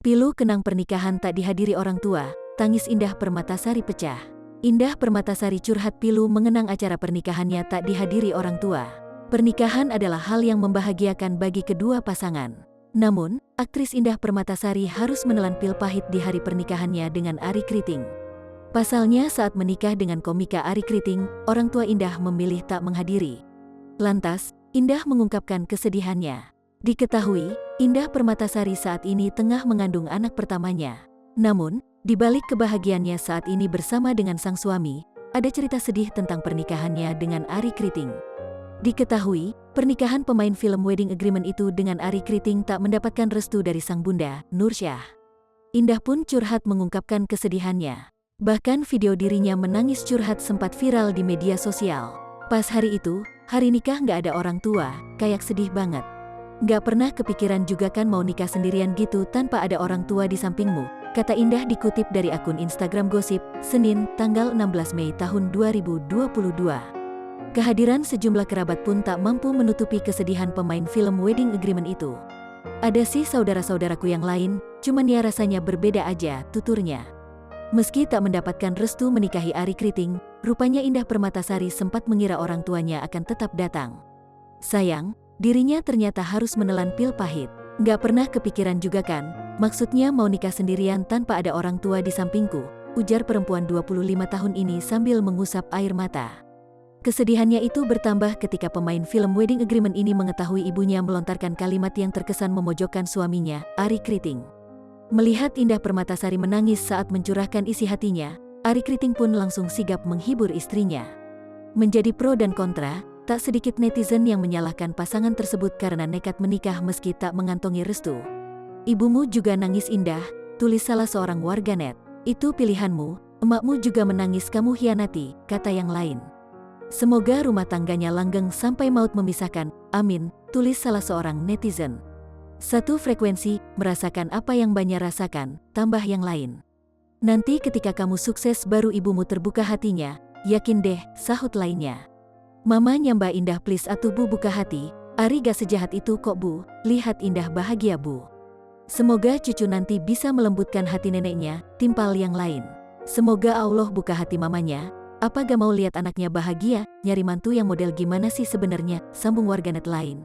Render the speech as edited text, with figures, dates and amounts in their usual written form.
Pilu kenang pernikahan tak dihadiri orang tua, tangis Indah Permatasari pecah. Indah Permatasari curhat pilu mengenang acara pernikahannya tak dihadiri orang tua. Pernikahan adalah hal yang membahagiakan bagi kedua pasangan. Namun, aktris Indah Permatasari harus menelan pil pahit di hari pernikahannya dengan Arie Kriting. Pasalnya saat menikah dengan komika Arie Kriting, orang tua Indah memilih tak menghadiri. Lantas, Indah mengungkapkan kesedihannya. Diketahui, Indah Permatasari saat ini tengah mengandung anak pertamanya. Namun, di balik kebahagiaannya saat ini bersama dengan sang suami, ada cerita sedih tentang pernikahannya dengan Arie Kriting. Diketahui, pernikahan pemain film Wedding Agreement itu dengan Arie Kriting tak mendapatkan restu dari sang bunda, Nursyah. Indah pun curhat mengungkapkan kesedihannya. Bahkan video dirinya menangis curhat sempat viral di media sosial. Pas hari itu, hari nikah nggak ada orang tua, kayak sedih banget. Nggak pernah kepikiran juga kan mau nikah sendirian gitu tanpa ada orang tua di sampingmu, kata Indah dikutip dari akun Instagram Gosip, Senin, tanggal 16 Mei tahun 2022. Kehadiran sejumlah kerabat pun tak mampu menutupi kesedihan pemain film Wedding Agreement itu. Ada sih saudara-saudaraku yang lain, cuman ya rasanya berbeda aja, tuturnya. Meski tak mendapatkan restu menikahi Arie Kriting, rupanya Indah Permatasari sempat mengira orang tuanya akan tetap datang. Sayang, dirinya ternyata harus menelan pil pahit. Nggak pernah kepikiran juga kan, maksudnya mau nikah sendirian tanpa ada orang tua di sampingku, ujar perempuan 25 tahun ini sambil mengusap air mata. Kesedihannya itu bertambah ketika pemain film Wedding Agreement ini mengetahui ibunya melontarkan kalimat yang terkesan memojokkan suaminya, Arie Kriting. Melihat Indah Permatasari menangis saat mencurahkan isi hatinya, Arie Kriting pun langsung sigap menghibur istrinya. Menjadi pro dan kontra, tak sedikit netizen yang menyalahkan pasangan tersebut karena nekat menikah meski tak mengantongi restu. Ibumu juga nangis Indah, tulis salah seorang warganet. Itu pilihanmu, emakmu juga menangis kamu hianati, kata yang lain. Semoga rumah tangganya langgeng sampai maut memisahkan, amin, tulis salah seorang netizen. Satu frekuensi, merasakan apa yang banyak rasakan, tambah yang lain. Nanti ketika kamu sukses baru ibumu terbuka hatinya, yakin deh, sahut lainnya. Mamanya Mbak Indah please atuh bu buka hati, Arie gak sejahat itu kok bu, lihat Indah bahagia bu. Semoga cucu nanti bisa melembutkan hati neneknya, timpal yang lain. Semoga Allah buka hati mamanya. Apa gak mau lihat anaknya bahagia, nyari mantu yang model gimana sih sebenarnya, sambung warganet lain.